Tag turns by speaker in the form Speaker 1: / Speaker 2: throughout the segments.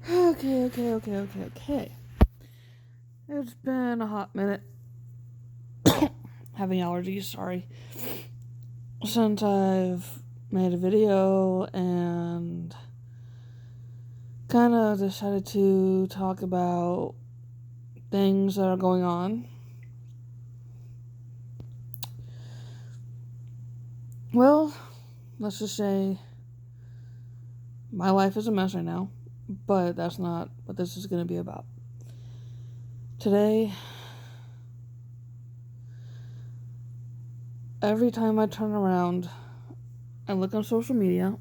Speaker 1: Okay. It's been a hot minute. Having allergies, sorry. Since I've made a video and kind of decided to talk about things that are going on. Well, let's just say my life is a mess right now, but that's not what this is going to be about. Today, every time I turn around and look on social media,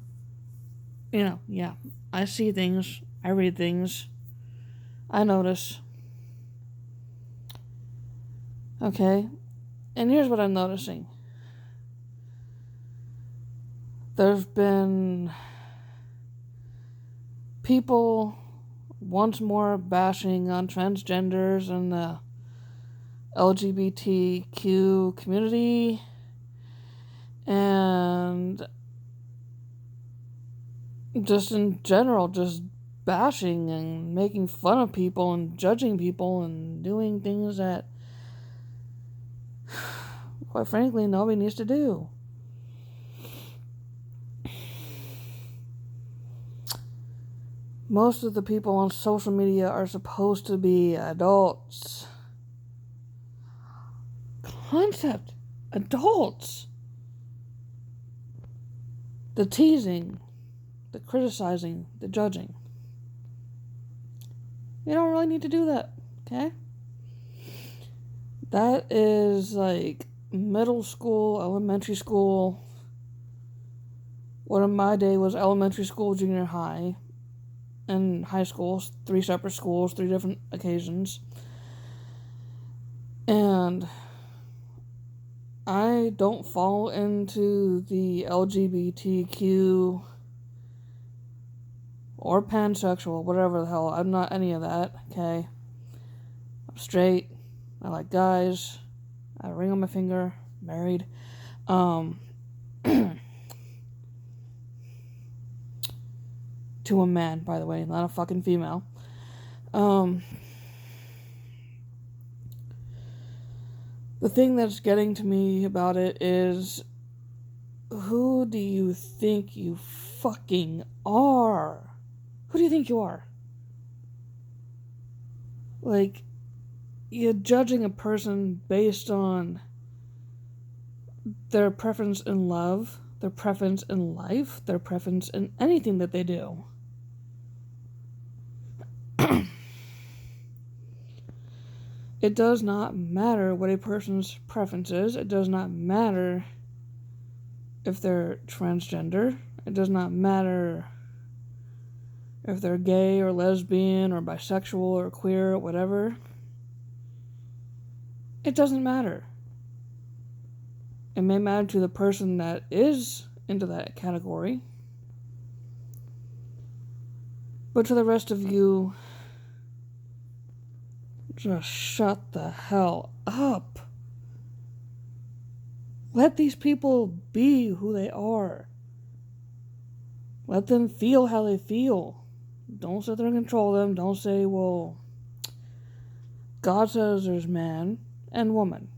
Speaker 1: I see things, I read things, I notice. Okay, and here's what I'm noticing. There's been people once more bashing on transgenders and the LGBTQ community, and just in general, just bashing and making fun of people and judging people and doing things that, quite frankly, nobody needs to do. Most of the people on social media are supposed to be adults. Concept. Adults. The teasing, the criticizing, the judging. You don't really need to do that, okay? That is like middle school, elementary school. What in my day was elementary school, junior high, and high school, 3 separate schools, 3 different occasions. And I don't fall into the LGBTQ or pansexual, whatever the hell. I'm not any of that, okay? I'm straight. I like guys. I have a ring on my finger. Married. To a man, by the way, not a fucking female. The thing that's getting to me about it is, who do you think you fucking are? Who do you think you are? Like, you're judging a person based on their preference in love, their preference in life, their preference in anything that they do. It does not matter what a person's preference is. It does not matter if they're transgender. It does not matter if they're gay or lesbian or bisexual or queer or whatever. It doesn't matter. It may matter to the person that is into that category. But to the rest of you, just shut the hell up. Let these people be who they are. Let them feel how they feel. Don't sit there and control them. Don't say, well, God says there's man and woman.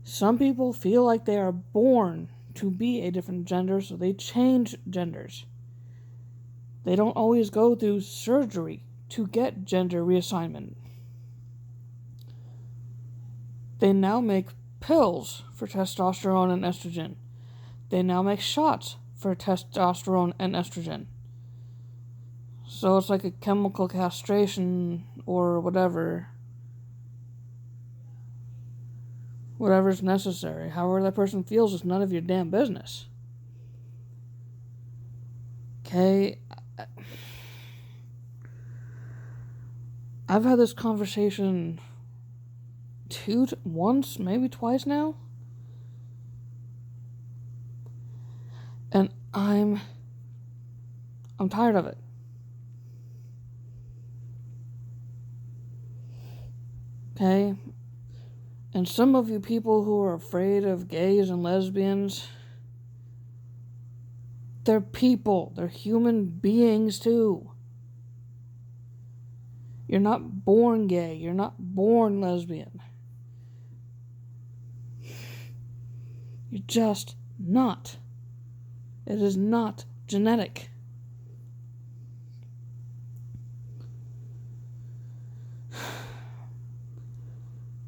Speaker 1: Some people feel like they are born to be a different gender, so they change genders. They don't always go through surgery to get gender reassignment. They now make pills for testosterone and estrogen. They now make shots for testosterone and estrogen. So it's like a chemical castration or whatever. Whatever's necessary. However that person feels is none of your damn business. Okay? I've had this conversation once, maybe twice now. And I'm tired of it. Okay? And some of you people who are afraid of gays and lesbians, they're people. They're human beings too. You're not born gay. You're not born lesbian. You're just not. It is not genetic.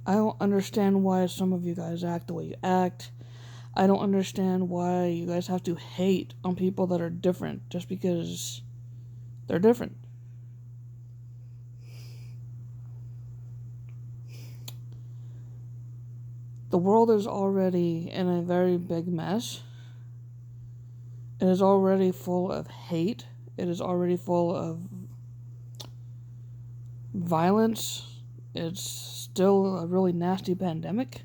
Speaker 1: I don't understand why some of you guys act the way you act. I don't understand why you guys have to hate on people that are different just because they're different. The world is already in a very big mess. It is already full of hate. It is already full of violence. It's still a really nasty pandemic.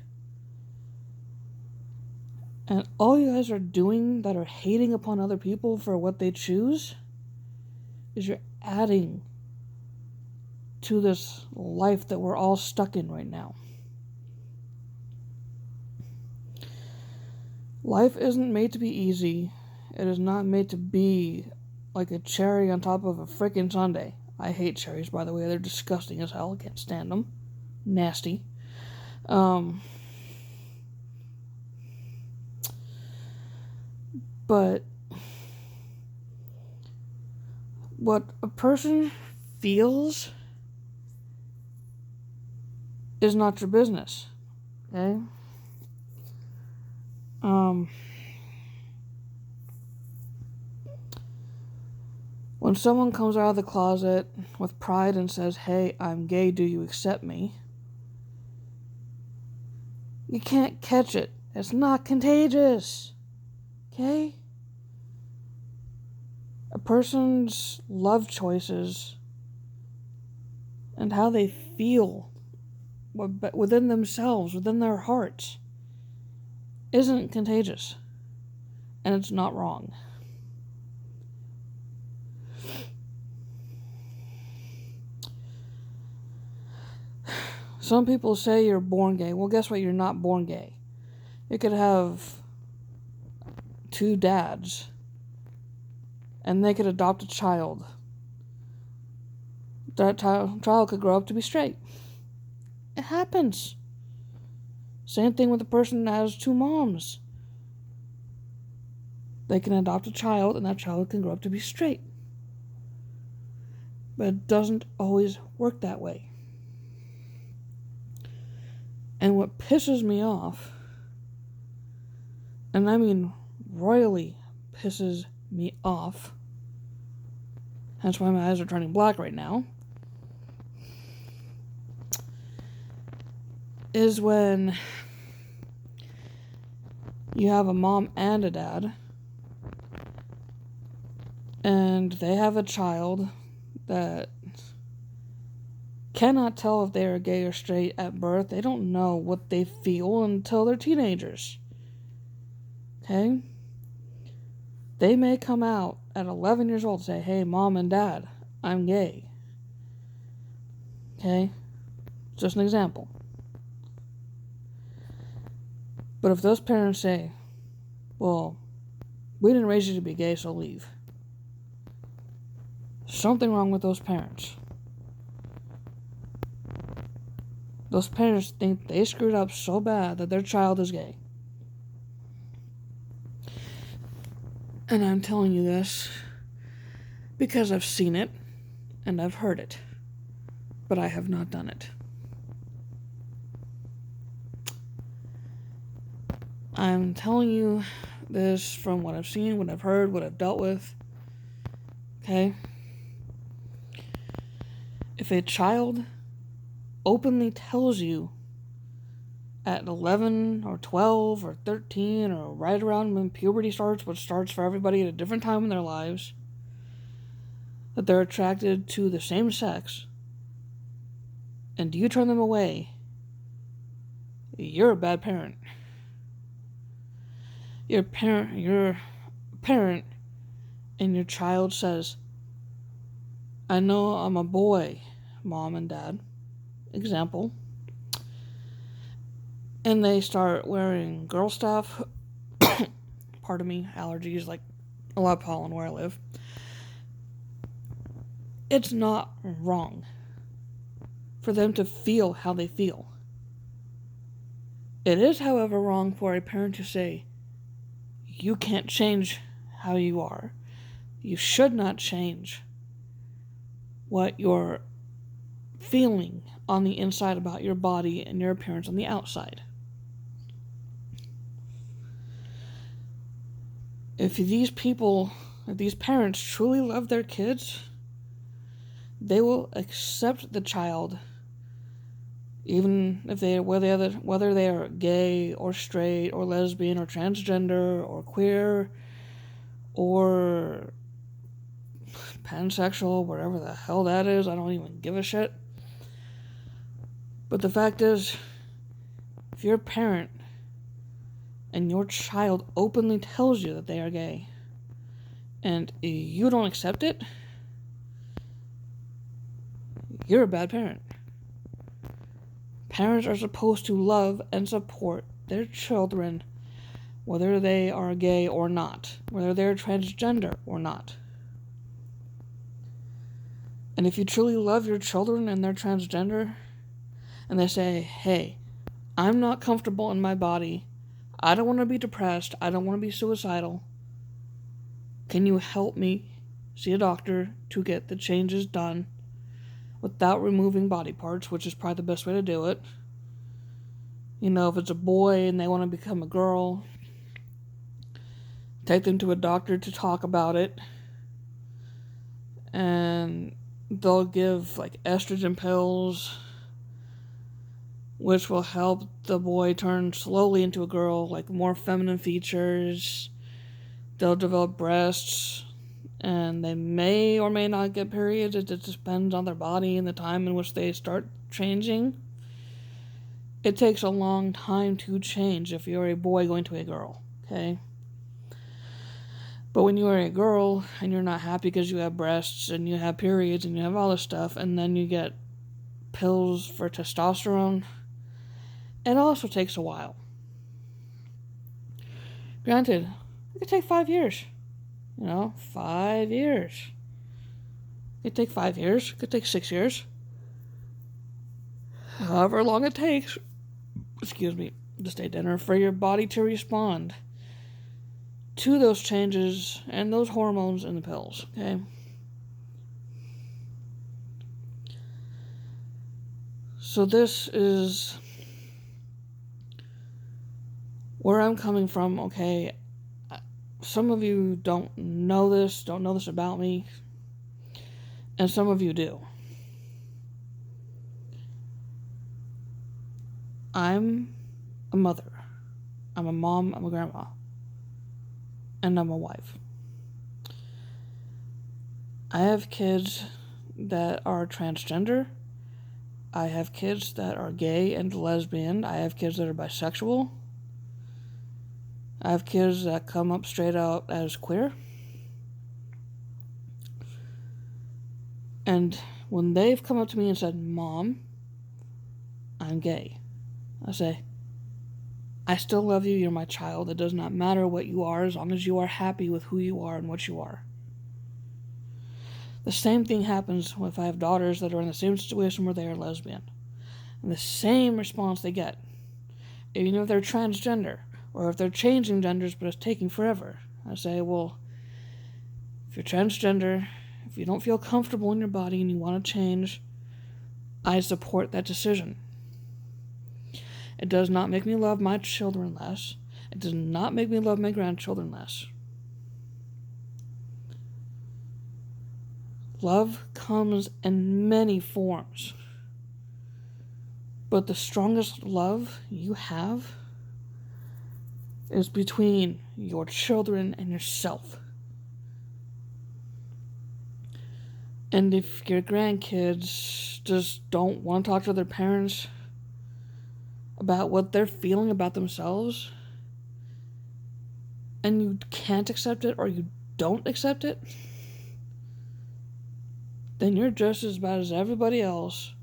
Speaker 1: And all you guys are doing that are hating upon other people for what they choose is you're adding to this life that we're all stuck in right now. Life isn't made to be easy. It is not made to be like a cherry on top of a frickin' sundae. I hate cherries, by the way. They're disgusting as hell. I can't stand them. Nasty. But what a person feels is not your business. Okay? When someone comes out of the closet with pride and says, "Hey, I'm gay, do you accept me?" You can't catch it. It's not contagious. Okay? A person's love choices and how they feel within themselves, within their hearts, isn't contagious. And it's not wrong. Some people say you're born gay. Well, guess what? You're not born gay. You could have 2 dads, and they could adopt a child. That child could grow up to be straight. It happens. Same thing with a person that has 2 moms. They can adopt a child, and that child can grow up to be straight. But it doesn't always work that way. And what pisses me off, and I mean royally pisses me off, hence why my eyes are turning black right now, is when you have a mom and a dad, and they have a child that cannot tell if they are gay or straight at birth. They don't know what they feel until they're teenagers. Okay? They may come out at 11 years old and say, "Hey, mom and dad, I'm gay." Okay? Just an example. But if those parents say, "Well, we didn't raise you to be gay, so leave," something wrong with those parents. Those parents think they screwed up so bad that their child is gay. And I'm telling you this because I've seen it and I've heard it, but I have not done it. I'm telling you this from what I've seen, what I've heard, what I've dealt with. Okay? If a child openly tells you at 11 or 12 or 13 or right around when puberty starts, which starts for everybody at a different time in their lives, that they're attracted to the same sex, and you turn them away, you're a bad parent. You're a parent, and your child says, "I know I'm a boy, mom and dad," example, and they start wearing girl stuff, pardon me, allergies, like a lot of pollen where I live. It's not wrong. for them to feel how they feel. It is, however, wrong for a parent to say, you can't change how you are. You should not change what you're feeling on the inside about your body and your appearance on the outside. If these parents truly love their kids, they will accept the child, even if whether they are gay or straight or lesbian or transgender or queer or pansexual, whatever the hell that is. I don't even give a shit. But the fact is, if you're a parent and your child openly tells you that they are gay and you don't accept it, you're a bad parent. Parents are supposed to love and support their children, whether they are gay or not, whether they're transgender or not. And if you truly love your children and they're transgender, and they say, hey, I'm not comfortable in my body, I don't want to be depressed, I don't want to be suicidal, can you help me see a doctor to get the changes done without removing body parts, which is probably the best way to do it. If it's a boy and they want to become a girl, take them to a doctor to talk about it, and they'll give estrogen pills, which will help the boy turn slowly into a girl, more feminine features. They'll develop breasts, and they may or may not get periods. It just depends on their body and the time in which they start changing. It takes a long time to change if you're a boy going to a girl, okay? But when you are a girl and you're not happy because you have breasts and you have periods and you have all this stuff, and then you get pills for testosterone, it also takes a while. Granted, it could take 5 years. 5 years. It could take 5 years. It could take 6 years. However long it takes, to stay dinner, for your body to respond to those changes and those hormones in the pills, okay? So this is where I'm coming from, okay? Some of you don't know this about me, and some of you do. I'm a mother. I'm a mom, I'm a grandma, and I'm a wife. I have kids that are transgender. I have kids that are gay and lesbian. I have kids that are bisexual. I have kids that come up straight out as queer. And when they've come up to me and said, Mom, I'm gay, I say, I still love you, you're my child. It does not matter what you are as long as you are happy with who you are and what you are. The same thing happens if I have daughters that are in the same situation where they are lesbian. And the same response they get, even if they're transgender, or if they're changing genders but it's taking forever. I say, well, if you're transgender, if you don't feel comfortable in your body and you want to change, I support that decision. It does not make me love my children less. It does not make me love my grandchildren less. Love comes in many forms. But the strongest love you have is between your children and yourself. And if your grandkids just don't want to talk to their parents about what they're feeling about themselves, and you can't accept it or you don't accept it, then you're just as bad as everybody else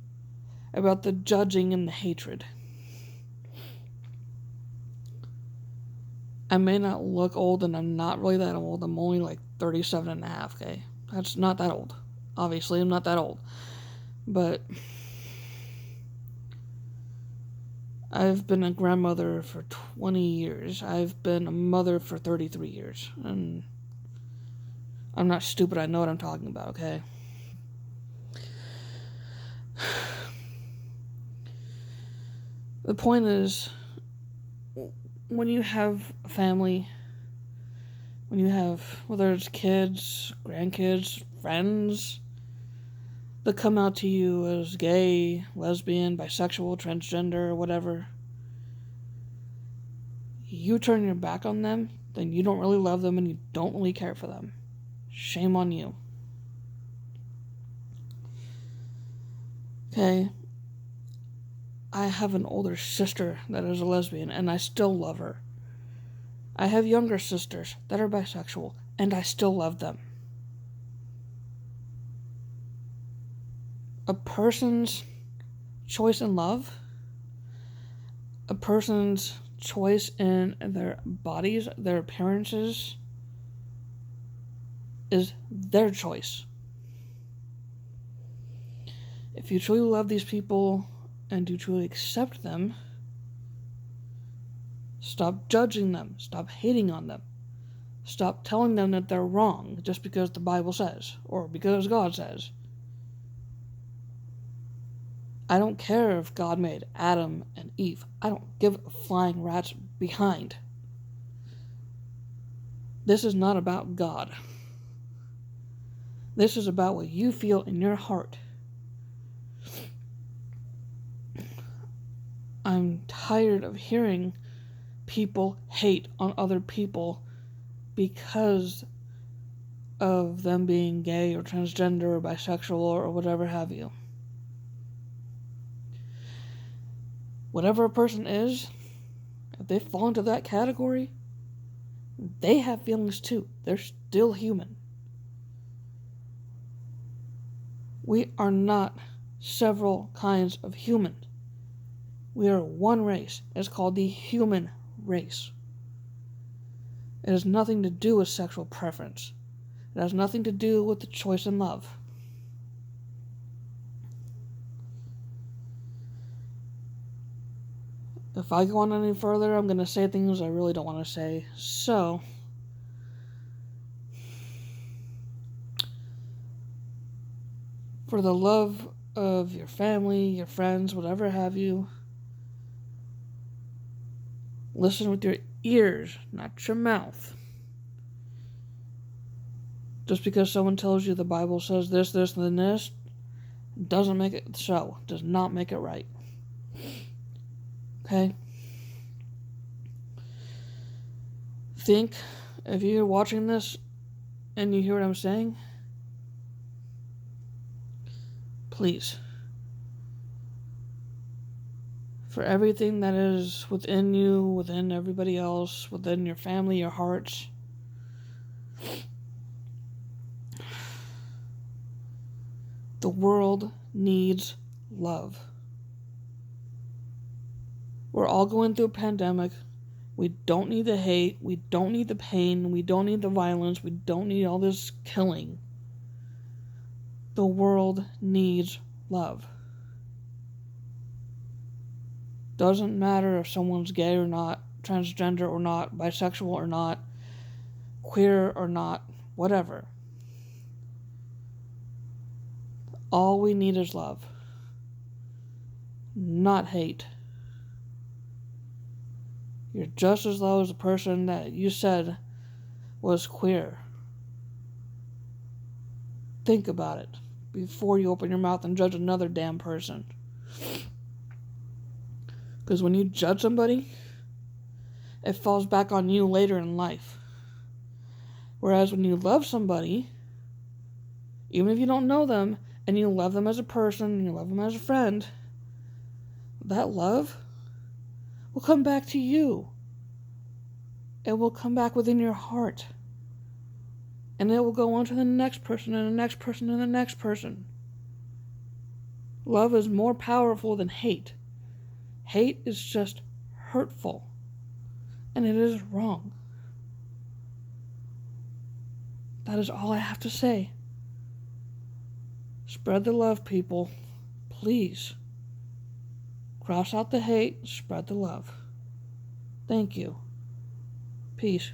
Speaker 1: about the judging and the hatred. I may not look old, and I'm not really that old. I'm only 37 and a half, okay? That's not that old. Obviously, I'm not that old. But I've been a grandmother for 20 years. I've been a mother for 33 years. And I'm not stupid. I know what I'm talking about, okay? The point is, when you have a family, when you have, whether it's kids, grandkids, friends, that come out to you as gay, lesbian, bisexual, transgender, whatever, you turn your back on them, then you don't really love them and you don't really care for them. Shame on you. Okay? I have an older sister that is a lesbian, and I still love her. I have younger sisters that are bisexual, and I still love them. A person's choice in love, a person's choice in their bodies, their appearances, is their choice. If you truly love these people and you truly accept them, stop judging them, stop hating on them, stop telling them that they're wrong just because the Bible says, or because God says. I don't care if God made Adam and Eve. I don't give a flying rat's behind. This is not about God. This is about what you feel in your heart. I'm tired of hearing people hate on other people because of them being gay or transgender or bisexual or whatever have you. Whatever a person is, if they fall into that category, they have feelings too. They're still human. We are not several kinds of humans. We are one race. It's called the human race. It has nothing to do with sexual preference. It has nothing to do with the choice in love. If I go on any further, I'm going to say things I really don't want to say. So, for the love of your family, your friends, whatever have you, listen with your ears, not your mouth. Just because someone tells you the Bible says this, this, and this, doesn't make it so. Does not make it right. Okay? Think, if you're watching this and you hear what I'm saying, please, for everything that is within you, within everybody else, within your family, your hearts, the world needs love. We're all going through a pandemic. We don't need the hate. We don't need the pain. We don't need the violence. We don't need all this killing. The world needs love. Doesn't matter if someone's gay or not, transgender or not, bisexual or not, queer or not, whatever. All we need is love, not hate. You're just as low as the person that you said was queer. Think about it before you open your mouth and judge another damn person. Because when you judge somebody, it falls back on you later in life. Whereas when you love somebody, even if you don't know them, and you love them as a person, and you love them as a friend, that love will come back to you. It will come back within your heart. And it will go on to the next person, and the next person, and the next person. Love is more powerful than hate. Hate is just hurtful. And it is wrong. That is all I have to say. Spread the love, people. Please. Cross out the hate, spread the love. Thank you. Peace.